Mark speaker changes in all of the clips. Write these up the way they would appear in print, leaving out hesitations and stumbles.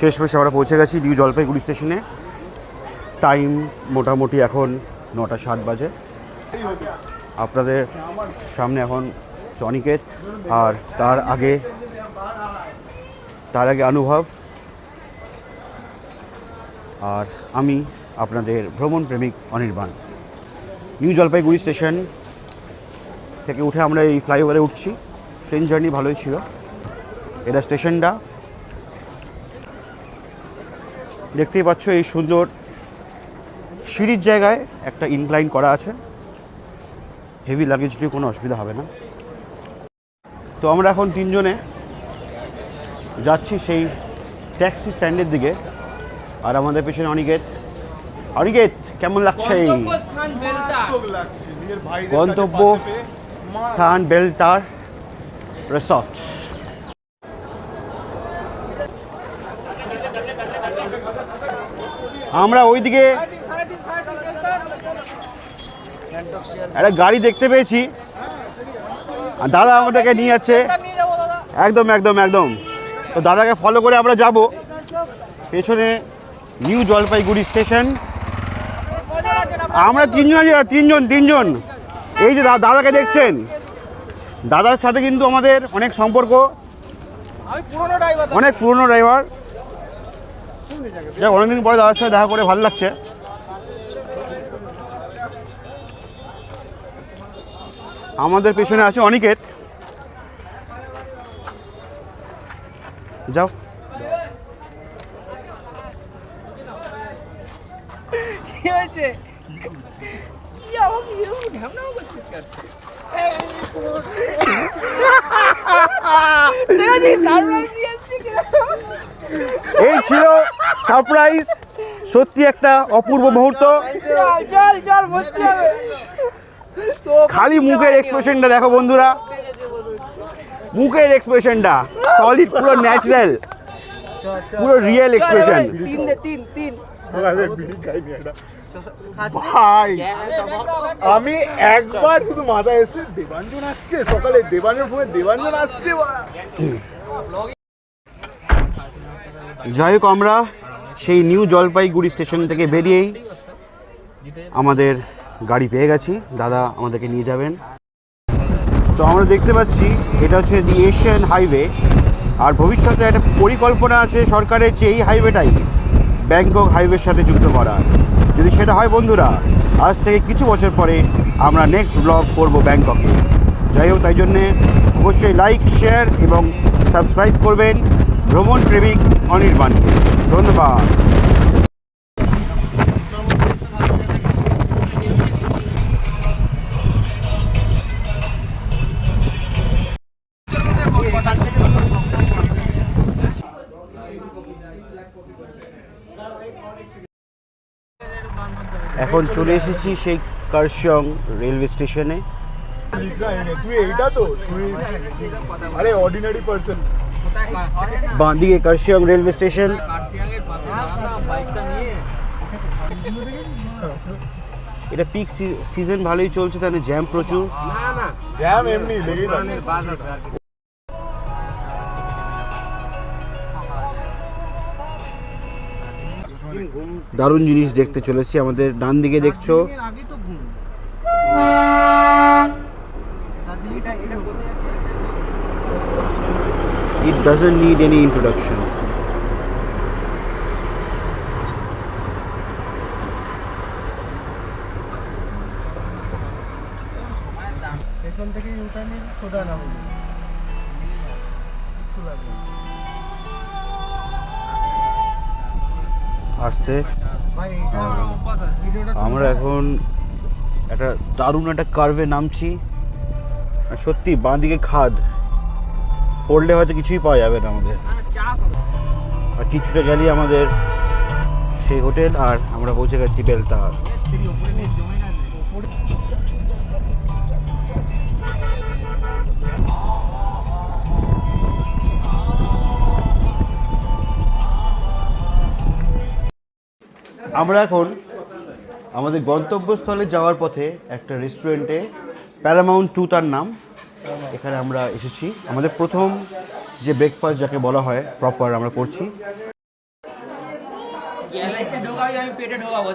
Speaker 1: শেষমেশ আমরা পৌঁছে গেছি নিউ জলপাইগুড়ি স্টেশনে। টাইম মোটামুটি এখন 9:07 বাজে। আপনাদের সামনে এখন অনিকেত, আর তার আগে অনুভব, আর আমি আপনাদের ভ্রমণ প্রেমিক অনির্বাণ। নিউ জলপাইগুড়ি স্টেশন থেকে উঠে আমরা এই ফ্লাইওভারে উঠছি। ট্রেন জার্নি ভালোই ছিল। এটা স্টেশনটা দেখতেই পাচ্ছ, এই সুন্দর সিঁড়ির জায়গায় একটা ইনক্লাইন করা আছে। হেভি লাগেজ নিয়ে কোনো অসুবিধা হবে না। তো আমরা এখন তিনজনে যাচ্ছি সেই ট্যাক্সি স্ট্যান্ডের দিকে, আর আমাদের পেছনে অনিকেত। অনিকেত, কেমন লাগছে? গন্তব্য স্থান বেলটার রিসর্ট। আমরা ওইদিকে একটা গাড়ি দেখতে পেয়েছি, দাদা আমাদেরকে নিয়ে যাচ্ছে। একদম একদম একদম। তো দাদাকে ফলো করে আমরা যাব। পেছনে নিউ জলপাইগুড়ি স্টেশন। আমরা তিনজন। এই যে দাদাকে দেখছেন, দাদার সাথে কিন্তু আমাদের অনেক সম্পর্ক, অনেক পুরনো ড্রাইভার। অনেকদিন পরে দাদার সাথে দেখা করে ভালো লাগছে। আমাদের পেছনে আছে অনিকেত। যাও। কি হয়েছে? এই ছিল সারপ্রাইজ। সত্যি একটা অপূর্ব মুহূর্ত। খালি মুখের এক্সপ্রেশনটা দেখো বন্ধুরা, মুখের এক্সপ্রেশনটা সলিড, পুরো ন্যাচারাল, পুরো রিয়েল এক্সপ্রেশন।
Speaker 2: ভাই আমি একবার শুধু মাথায় এসে দেবাঞ্জন আসছে, সকালে দেবাঞ্জন ফোনে দেবাঞ্জন আসছে।
Speaker 1: যাই হোক, আমরা সেই নিউ জলপাইগুড়ি স্টেশন থেকে বেরিয়েই আমাদের গাড়ি পেয়ে গেছি। দাদা আমাদেরকে নিয়ে যাবেন। তো আমরা দেখতে পাচ্ছি এটা হচ্ছে দি এশিয়ান হাইওয়ে, আর ভবিষ্যতে একটা পরিকল্পনা আছে সরকারের যে এই হাইওয়েটাই ব্যাংকক হাইওয়ের সাথে যুক্ত করা। যদি সেটা হয় বন্ধুরা, আজ থেকে কিছু বছর পরে আমরা নেক্সট ব্লগ করব ব্যাংককে। যাই হোক, তাই জন্যে অবশ্যই লাইক, শেয়ার এবং সাবস্ক্রাইব করবেন ভ্রমণ প্রেমিক অনির্বাণকে। ধন্যবাদ। এখন চলে এসেছি সেই কার্শিয়ং রেলওয়ে স্টেশনে।
Speaker 2: তুই এইটা তো তুই, আরে অর্ডিনারি পারসন।
Speaker 1: বাঁদিকে কার্শিয়ং রেলওয়ে স্টেশন। এটা পিক সিজন, ভালোই চলছে, তাহলে জ্যাম প্রচুর।
Speaker 2: জ্যাম এমনি লেগেই থাকে।
Speaker 1: দারুণ জিনিস দেখতে চলেছি। আমাদের ডান দিকে দেখছো it doesn't need any introduction.
Speaker 2: পেছন থেকে ইউটার্নে সোজা না হলো কিছু লাগবে।
Speaker 1: আসতে আমরা এখন একটা দারুণ একটা কার্ভে নামছি। আর সত্যি বাঁদিকে খাদ, পড়লে হয়তো কিছুই পাওয়া যাবে না আমাদের। আর কিছুটা গেলেই আমাদের সেই হোটেল, আর আমরা পৌঁছে গেছি বেলতার। আমরা এখন আমাদের গন্তব্যস্থলে যাওয়ার পথে একটা রেস্টুরেন্টে, প্যারামাউন্ট 2 তার নাম, এখানে আমরা এসেছি। আমাদের প্রথম যে ব্রেকফাস্ট যাকে বলা হয় প্রপার আমরা করছি।
Speaker 3: গ্যালারিতে ঢোকাই আমি পেটে ঢোকাবো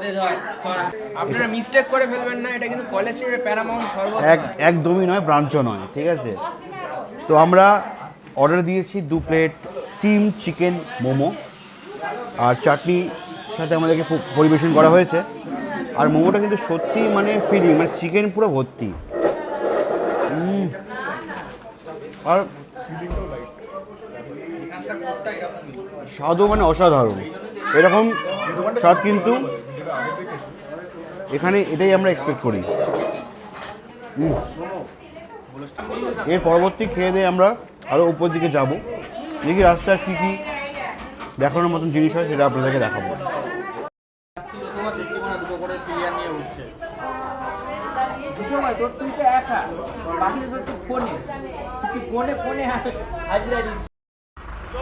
Speaker 3: আপনারা মিস্টেক করে ফেলবেন না, এটা কিন্তু কলেজ স্ট্রিটের প্যারামাউন্ট সর্বত
Speaker 1: একদমই নয়, ব্রাঞ্চও নয়, ঠিক আছে। তো আমরা অর্ডার দিয়েছি 2 প্লেট স্টিম চিকেন মোমো, আর চাটনি সাথে আমাদেরকে পরিবেশন করা হয়েছে। আর মোমোটা কিন্তু সত্যি মানে ফিলিং, মানে চিকেন পুরো ভর্তি। আর স্বাদও মানে অসাধারণ, এরকম স্বাদ কিন্তু এখানে এটাই আমরা এক্সপেক্ট করি। এর পরবর্তী খেয়ে দিয়ে আমরা আরও উপর দিকে যাব, দেখি রাস্তার কী কী দেখানোর মতন জিনিস হয় সেটা আপনাদেরকে দেখাবো।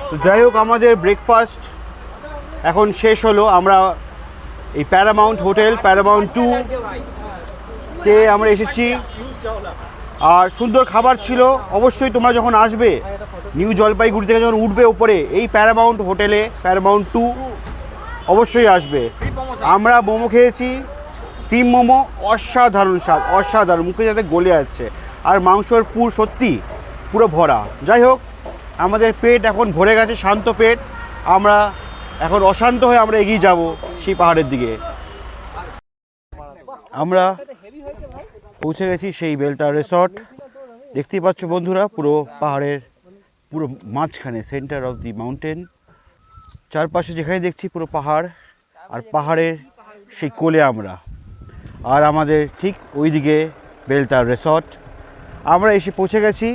Speaker 1: তো যাই হোক, আমাদের ব্রেকফাস্ট এখন শেষ হলো। আমরা এই প্যারামাউন্ট হোটেল প্যারামাউন্ট 2-তে আমরা এসেছি, আর সুন্দর খাবার ছিল। অবশ্যই তোমরা যখন আসবে নিউ জলপাইগুড়ি থেকে যখন উঠবে উপরে এই প্যারামাউন্ট হোটেলে, প্যারামাউন্ট 2 অবশ্যই আসবে। আমরা মোমো খেয়েছি, স্টিম মোমো, অসাধারণ স্বাদ, অসাধারণ, মুখে যাতে গলে যাচ্ছে, আর মাংসর পুর সত্যি পুরো ভরা। যাই হোক, আমাদের পেট এখন ভরে গেছে, শান্ত পেট। আমরা এখন অশান্ত হয়ে আমরা এগিয়ে যাব সেই পাহাড়ের দিকে। আমরা পৌঁছে গেছি সেই বেলটার রিসর্ট। দেখতেই পাচ্ছ বন্ধুরা, পুরো পাহাড়ের পুরো মাঝখানে, সেন্টার অফ দি মাউন্টেন। চারপাশে যেখানে দেখছি পুরো পাহাড়, আর পাহাড়ের সেই কোলে আমরা, আর আমাদের ঠিক ওইদিকে বেলটার রিসর্ট। আমরা এসে পৌঁছে গেছি।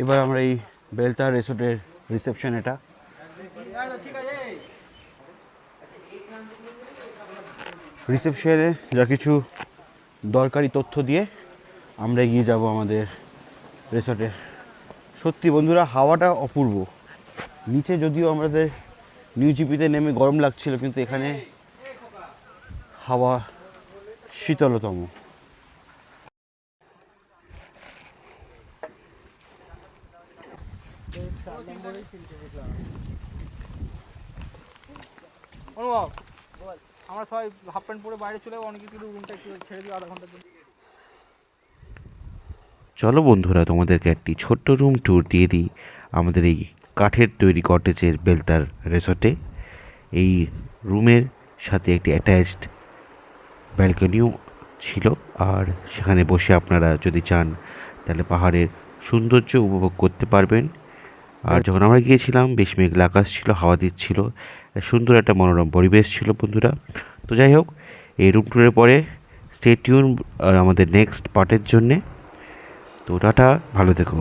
Speaker 1: এবার আমরা এই বেলটার রিসোর্টের রিসেপশন, এটা রিসেপশনে যা কিছু দরকারি তথ্য দিয়ে আমরা এগিয়ে যাব আমাদের রিসোর্টে। সত্যি বন্ধুরা, হাওয়াটা অপূর্ব। নিচে যদিও আমাদের নিউ জিপিতে নেমে গরম লাগছিল, কিন্তু এখানে হাওয়া শীতলতম।
Speaker 3: অনুভব, আমরা সবাই হাফ প্যান্ট পরে বাইরে চলে যাবো, অনেকে কিন্তু রুমটা একটু ছেড়ে দিও আধা ঘন্টার জন্য।
Speaker 4: চলো বন্ধুরা, তোমাদেরকে একটি ছোট্ট রুম ট্যুর দিয়ে দিই আমাদের এই কাঠের তৈরি কটেজের বেলটার রিসর্টে। এই রুমের সাথে একটি অ্যাটাচড ব্যালকনিও ছিল, আর সেখানে বসে আপনারা যদি চান তাহলে পাহাড়ের সৌন্দর্য উপভোগ করতে পারবেন। আর যখন আমরা গিয়েছিলাম বেশ মেঘলা আকাশ ছিল, হাওয়া দিচ্ছিল, সুন্দর একটা মনোরম পরিবেশ ছিল বন্ধুরা। তো যাই হোক, এই রুম ট্যুরের পরে স্টে টিউন আমাদের নেক্সট পার্টের জন্যে। তো টাটা, ভালো থেকো।